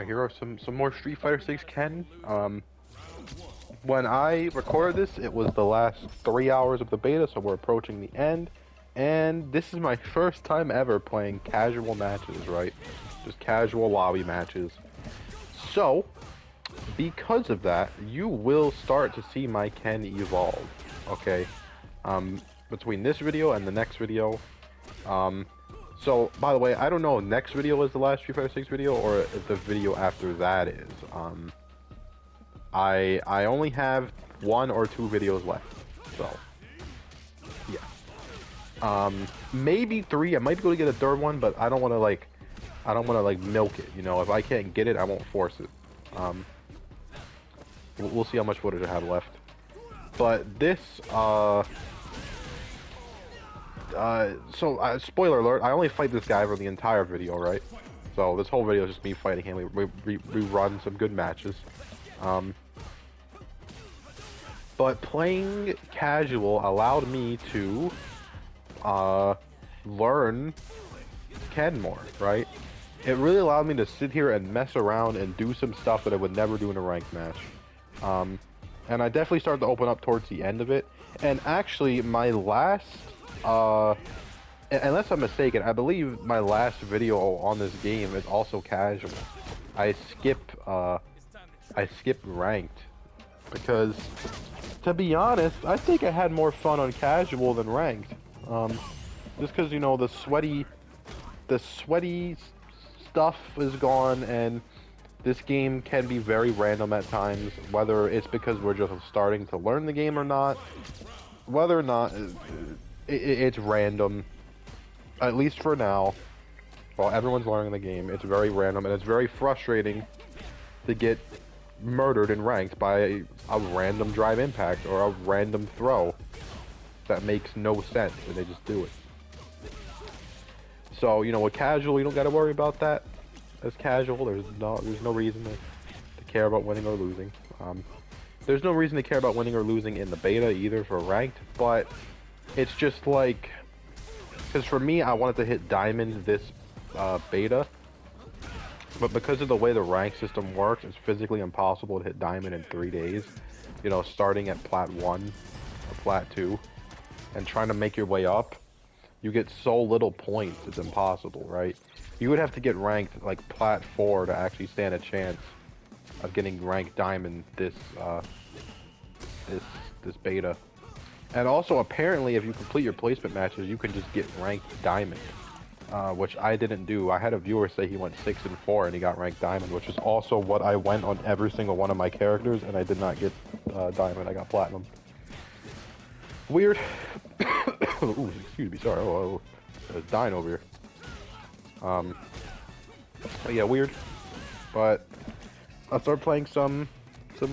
Alright, here are some more Street Fighter 6 Ken. When I recorded this, it was the last 3 hours of the beta, so we're approaching the end. And this is my first time ever playing casual matches, right? Just casual lobby matches. So, because of that, you will start to see my Ken evolve, okay? Between this video and the next video. So, by the way, I don't know if next video is the last Street Fighter 6 video, or if the video after that is. I only have 1 or 2 videos left, so, yeah. Maybe 3, I might go to get a 3rd one, but I don't want to, like, milk it, you know? If I can't get it, I won't force it. We'll see how much footage I have left. But this, spoiler alert, I only fight this guy for the entire video, right? So this whole video is just me fighting him. We run some good matches. But playing casual allowed me to learn Ken more, right? It really allowed me to sit here and mess around and do some stuff that I would never do in a ranked match. And I definitely started to open up towards the end of it. And actually, my last, unless I'm mistaken, I believe my last video on this game is also casual. I skip ranked because, to be honest, I think I had more fun on casual than ranked. Just because, you know, the sweaty stuff is gone, and this game can be very random at times, whether it's because we're just starting to learn the game or not. Whether or not it's random, at least for now, while everyone's learning the game, it's very random, and it's very frustrating to get murdered in ranked by a random drive impact or a random throw that makes no sense, and they just do it. So, you know, with casual, you don't gotta worry about that. As casual, there's no reason to care about winning or losing. There's no reason to care about winning or losing in the beta either for ranked, but it's just like, because for me, I wanted to hit diamond this beta, but because of the way the rank system works, it's physically impossible to hit diamond in 3 days. You know, starting at plat 1 or plat 2 and trying to make your way up, you get so little points, it's impossible, right? You would have to get ranked like plat 4 to actually stand a chance of getting ranked diamond this beta. And also, apparently, if you complete your placement matches, you can just get ranked diamond, which I didn't do. I had a viewer say he went 6 and 4 and he got ranked diamond, which is also what I went on every single one of my characters, and I did not get diamond. I got platinum. Weird. Ooh, excuse me, sorry. Oh, I was dying over here. But yeah, weird. But I started playing some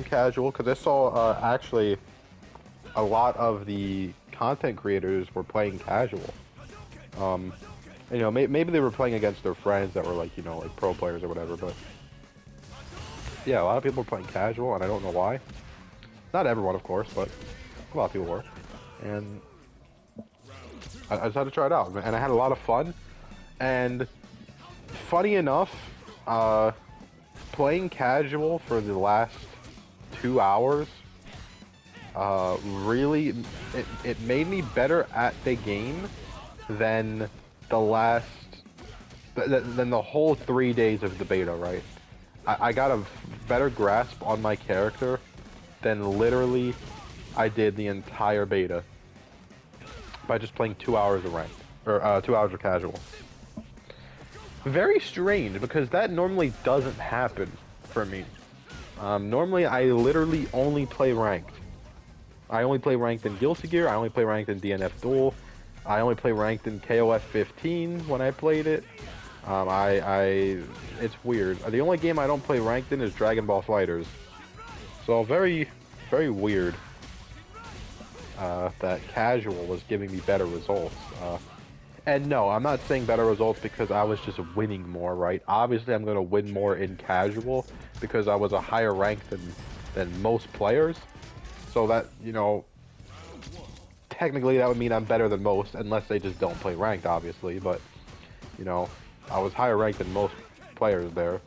casual because I saw actually a lot of the content creators were playing casual. You know, maybe they were playing against their friends that were like, you know, like pro players or whatever. But yeah, a lot of people were playing casual, and I don't know why. Not everyone, of course, but a lot of people were. And I decided to try it out, and I had a lot of fun. And funny enough, playing casual for the last 2 hours, really, it made me better at the game than than the whole 3 days of the beta, right? I got a better grasp on my character than literally I did the entire beta by just playing 2 hours of ranked, or 2 hours of casual. Very strange, because that normally doesn't happen for me. Normally, I literally only play ranked. I only play ranked in Guilty Gear, I only play ranked in DNF Duel, I only play ranked in KOF 15 when I played it. It's weird. The only game I don't play ranked in is Dragon Ball FighterZ. So very, very weird that casual was giving me better results. And no, I'm not saying better results because I was just winning more, right? Obviously, I'm going to win more in casual because I was a higher rank than most players. So that, you know, technically that would mean I'm better than most, unless they just don't play ranked, obviously. But, you know, I was higher ranked than most players there.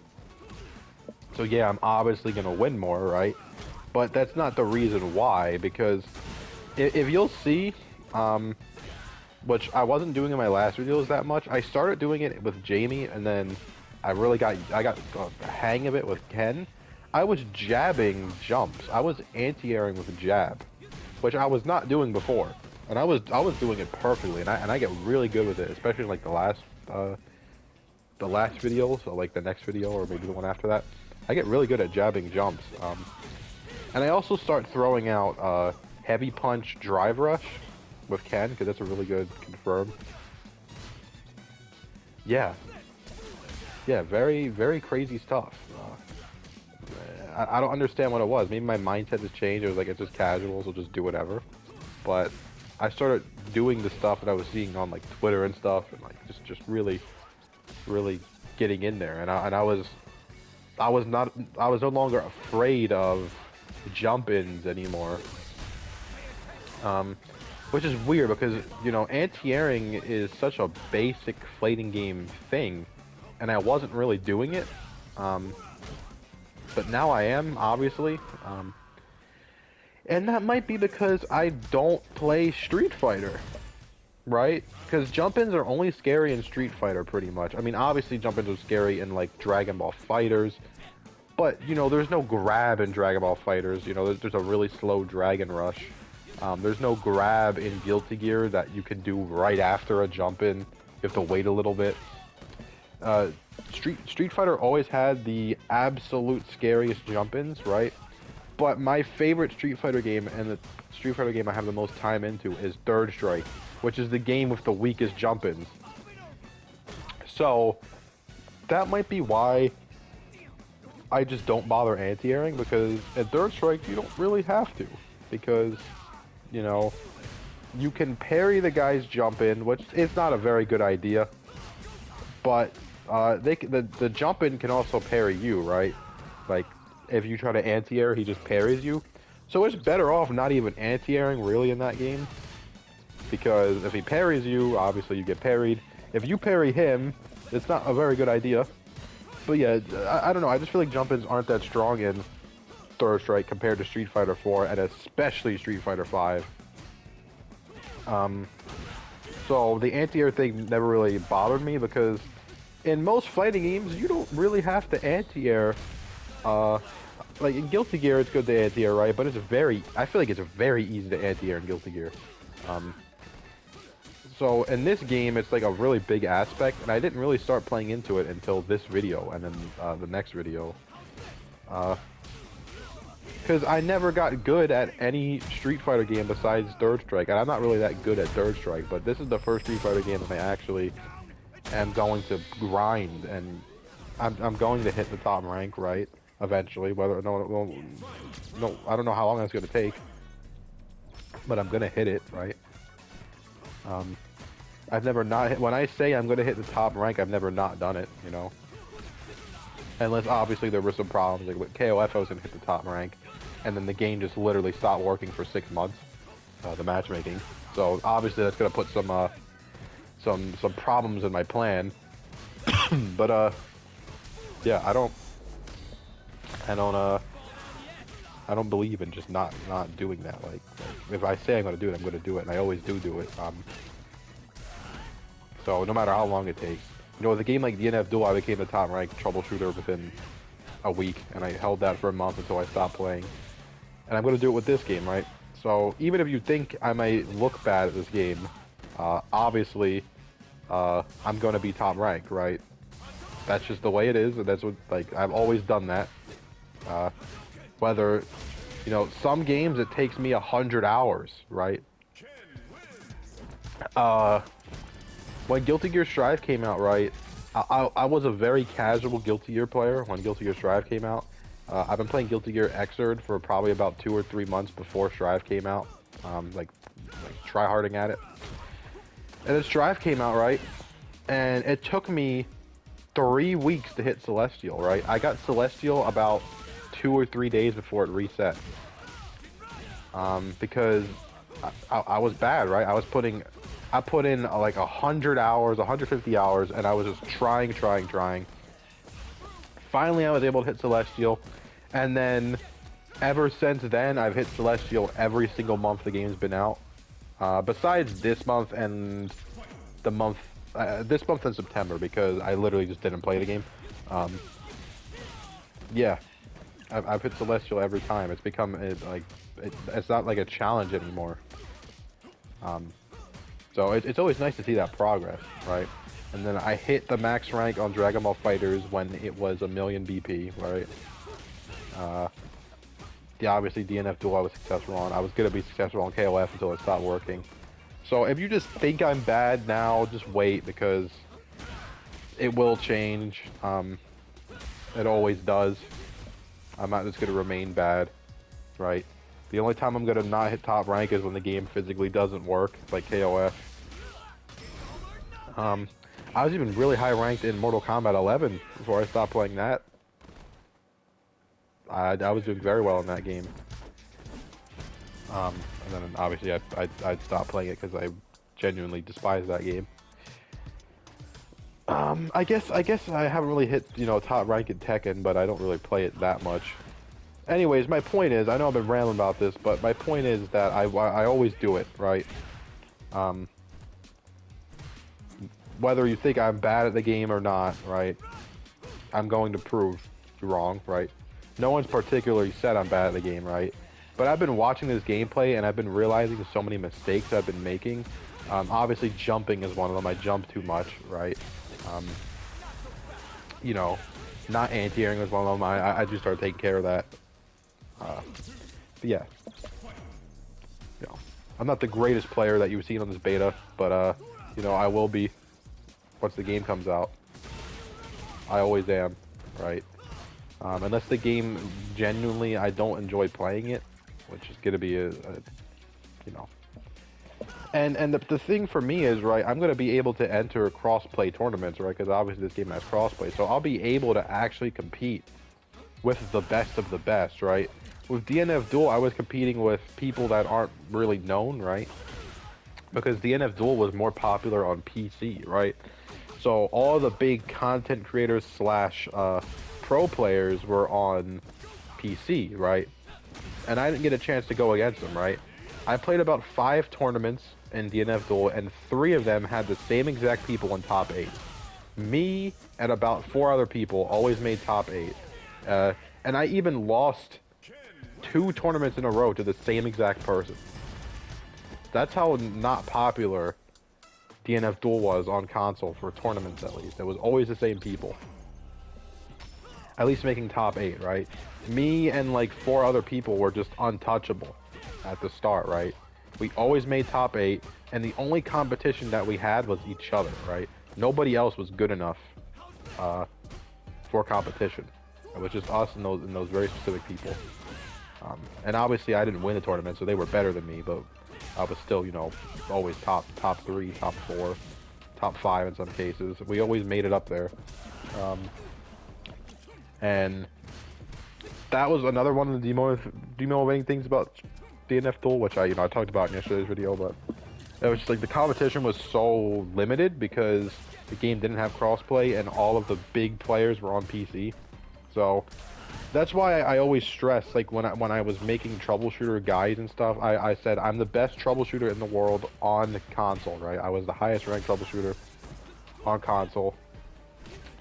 So yeah, I'm obviously gonna win more, right? But that's not the reason why, because if you'll see, which I wasn't doing in my last videos that much, I started doing it with Jamie, and then I got a hang of it with Ken. I was jabbing jumps. I was anti-airing with a jab, which I was not doing before, and I was doing it perfectly, and I get really good with it, especially in like the last video, so like the next video or maybe the one after that. I get really good at jabbing jumps. And I also start throwing out heavy punch drive rush with Ken, because that's a really good confirm. Yeah. Yeah, very, very crazy stuff. I don't understand what it was. Maybe my mindset has changed. It was like, it's just casual, so just do whatever. But I started doing the stuff that I was seeing on like Twitter and stuff, and like just really, really getting in there. And I was no longer afraid of jump-ins anymore. Which is weird because, you know, anti-airing is such a basic fighting game thing, and I wasn't really doing it. But now I am, obviously. And that might be because I don't play Street Fighter, right? Because jump-ins are only scary in Street Fighter, pretty much. I mean, obviously jump-ins are scary in, like, Dragon Ball FighterZ, but, you know, there's no grab in Dragon Ball FighterZ. You know, there's a really slow Dragon Rush. There's no grab in Guilty Gear that you can do right after a jump-in. You have to wait a little bit. Street Fighter always had the absolute scariest jump-ins, right? But my favorite Street Fighter game, and the Street Fighter game I have the most time into, is Third Strike, which is the game with the weakest jump-ins. So, that might be why I just don't bother anti-airing, because at Third Strike you don't really have to, because, you know, you can parry the guy's jump-in, which is not a very good idea, but the jump-in can also parry you, right? Like, if you try to anti-air, he just parries you. So it's better off not even anti-airing, really, in that game. Because if he parries you, obviously you get parried. If you parry him, it's not a very good idea. But yeah, I don't know, I just feel like jump-ins aren't that strong in Third Strike compared to Street Fighter 4, and especially Street Fighter 5. So the anti-air thing never really bothered me, because in most fighting games, you don't really have to anti-air. Like in Guilty Gear, it's good to anti-air, right? But I feel like it's very easy to anti-air in Guilty Gear. So in this game, it's like a really big aspect, and I didn't really start playing into it until this video, and then the next video. Because I never got good at any Street Fighter game besides Third Strike, and I'm not really that good at Third Strike, but this is the first Street Fighter game that I actually am going to grind, and I'm going to hit the top rank, right? Eventually, whether no, I don't know how long that's gonna take, but I'm gonna hit it, right? I've never not hit, when I say I'm gonna hit the top rank, I've never not done it, you know. Unless obviously there were some problems, like with KOF I was gonna hit the top rank, and then the game just literally stopped working for 6 months, the matchmaking. So obviously that's gonna put some problems in my plan. But yeah, I don't believe in just not doing that. Like if I say I'm gonna do it, I'm gonna do it, and I always do it. So no matter how long it takes. You know, with a game like DNF Duel, I became the top ranked troubleshooter within a week, and I held that for a month until I stopped playing. And I'm gonna do it with this game, right? So even if you think I might look bad at this game, obviously, I'm gonna be top ranked, right? That's just the way it is, and that's what, like, I've always done that. Whether, you know, some games it takes me 100 hours, right? When Guilty Gear Strive came out, right, I was a very casual Guilty Gear player when Guilty Gear Strive came out. I've been playing Guilty Gear Xrd for probably about 2 or 3 months before Strive came out, like try-harding at it. And then Strive came out, right, and it took me 3 weeks to hit Celestial, right? I got Celestial about 2 or 3 days before it reset. Because I was bad, right? I put in like 100 hours, 150 hours, and I was just trying. finally I was able to hit Celestial, and then ever since then I've hit Celestial every single month the game's been out. Besides this month and the month, this month in September, because I literally just didn't play the game. Yeah, I've hit Celestial every time. It's become it's not like a challenge anymore. So it's always nice to see that progress, right? And then I hit the max rank on Dragon Ball FighterZ when it was 1,000,000 BP, right? Yeah, obviously DNF Duel I was successful on. I was gonna be successful on KOF until it stopped working. So if you just think I'm bad now, just wait, because it will change. It always does. I'm not just gonna remain bad, right? The only time I'm gonna not hit top rank is when the game physically doesn't work, like KOF. I was even really high ranked in Mortal Kombat 11 before I stopped playing that. I was doing very well in that game. And then obviously I'd stop playing it because I genuinely despise that game. I guess I haven't really hit, you know, top rank in Tekken, but I don't really play it that much. Anyways, my point is, I know I've been rambling about this, but my point is that I always do it, right? Whether you think I'm bad at the game or not, right? I'm going to prove you wrong, right? No one's particularly said I'm bad at the game, right? But I've been watching this gameplay and I've been realizing so many mistakes I've been making. Obviously jumping is one of them. I jump too much, right? You know, not anti-airing was one of them. I just started taking care of that. But yeah. You know, I'm not the greatest player that you've seen on this beta, but you know, I will be once the game comes out. I always am, right? Unless the game genuinely I don't enjoy playing it, which is gonna be you know. And the thing for me is, right, I'm gonna be able to enter cross-play tournaments, right? Because obviously this game has cross-play, so I'll be able to actually compete with the best of the best, right? With DNF Duel, I was competing with people that aren't really known, right? Because DNF Duel was more popular on PC, right? So all the big content creators slash pro players were on PC, right? And I didn't get a chance to go against them, right? I played about 5 tournaments in DNF Duel, and 3 of them had the same exact people in top 8. Me and about 4 other people always made top 8. And I even lost 2 tournaments in a row to the same exact person. That's how not popular DNF Duel was on console for tournaments, at least. It was always the same people. At least making top 8, right? Me and like 4 other people were just untouchable at the start, right? We always made top 8, and the only competition that we had was each other, right? Nobody else was good enough for competition. It was just us and those very specific people. And obviously I didn't win the tournament, so they were better than me, but I was still, you know, always top 3, top 4, top 5 in some cases. We always made it up there. And that was another one of the demotivating things about DNF Duel, which I talked about in yesterday's video, but it was just like the competition was so limited because the game didn't have crossplay and all of the big players were on PC. So that's why I always stress, like when I was making troubleshooter guides and stuff, I said I'm the best troubleshooter in the world on console, right? I was the highest ranked troubleshooter on console,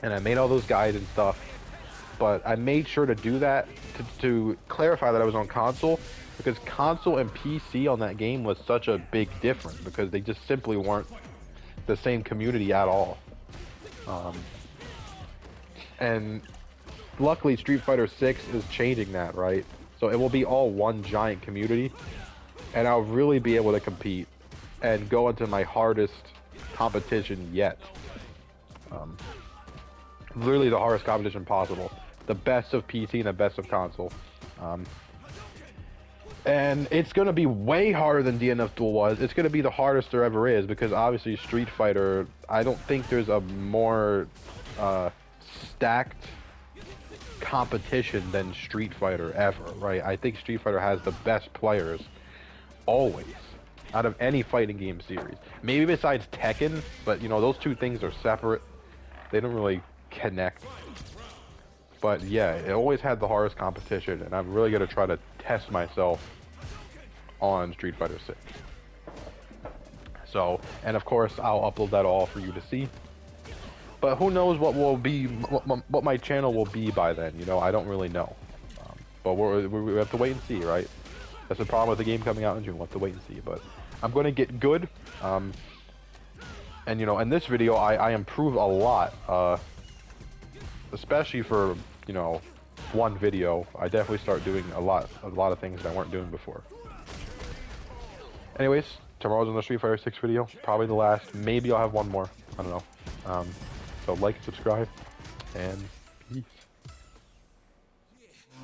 and I made all those guides and stuff. But I made sure to do that to clarify that I was on console, because console and PC on that game was such a big difference because they just simply weren't the same community at all. And luckily Street Fighter 6 is changing that, right? So it will be all one giant community, and I'll really be able to compete and go into my hardest competition yet. Literally the hardest competition possible. The best of PC and the best of console. And it's going to be way harder than DNF Duel was. It's going to be the hardest there ever is, because obviously Street Fighter, I don't think there's a more stacked competition than Street Fighter ever, right? I think Street Fighter has the best players always out of any fighting game series. Maybe besides Tekken, but you know, those two things are separate. They don't really connect. But yeah, it always had the hardest competition, and I'm really gonna try to test myself on Street Fighter 6. So, and of course, I'll upload that all for you to see. But who knows what will be, what my channel will be by then? You know, I don't really know. But we have to wait and see, right? That's the problem with the game coming out in June. We'll have to wait and see. But I'm going to get good. And you know, in this video, I improve a lot. Especially for, you know, one video. I definitely start doing a lot of things that I weren't doing before. Anyways, tomorrow's on the Street Fighter 6 video. Probably the last. Maybe I'll have one more. I don't know. So like and subscribe. And peace.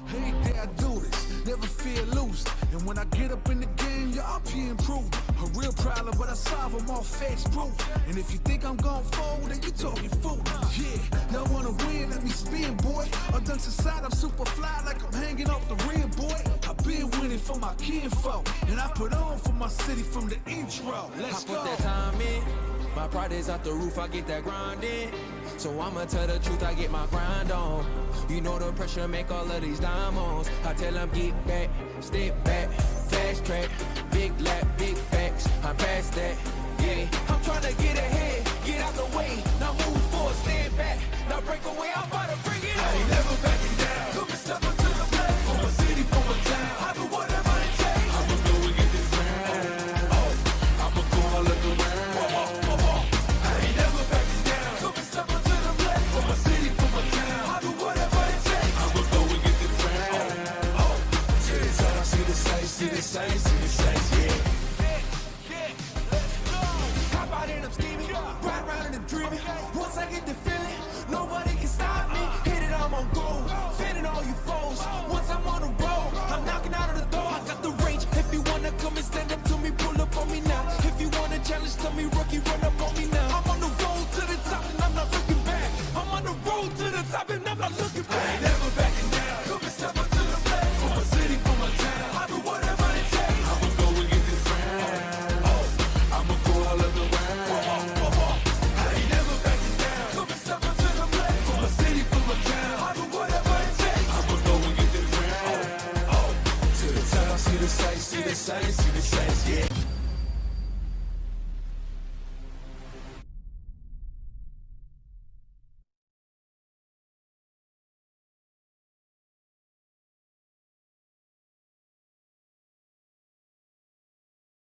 Hey, dare I do this, never feel loose. And when I get up in the game, y'all be improved. A real problem, but I solve them all facts proof. And if you think I'm gon' fold, then you talking fool. Yeah, y'all wanna win, let me spin, boy. Or dunks aside, I'm super fly like I'm hanging off the rim, boy. I've been winning for my kinfolk, and I put on for my city from the intro. Let's go. I put that time in, my pride is out the roof, I get that grind in. So I'ma tell the truth, I get my grind on. You know the pressure make all of these diamonds. I tell them get back, step back, fast track, big lap, big facts. I'm past that, yeah. I'm trying to get ahead, get out the way. Now move forward, stand back, now break away. I'm about to bring it on. I ain't never backing down. Come and step up to the plate. For my city, for my town. I do whatever it takes. I'ma go and get this round. Oh, I'ma go all of the round. I ain't never backing down. Come and step up to the plate. For my city, for my town. I do whatever it takes. I'ma go and get this round. Oh, to the top, see the sights, see the sights, see the sights, yeah. Hop out and I'm scheming, ride around and I'm dreaming. Once I get the feeling, nobody can stop me. Hit it, I'm on gold, fending all you foes. Once I'm on the road, I'm knocking out of the door. I got the range. If you wanna come and stand up to me, pull up on me now. If you wanna challenge, tell me, rookie, run up on me now. I'm on the road to the top and I'm not looking back. I'm on the road to the top and I'm not looking back. I ain't never backing down. Come and step up to the plate. For my city, for my town. I do whatever it takes. I'ma go and get this round. Oh, I'ma go all of the round. I ain't never backing down. Come and step up to the plate. For my city, for my town. I do whatever it takes. I'ma go and get this round. Oh, to the top, see the sights, see the sights, see the sights, yeah.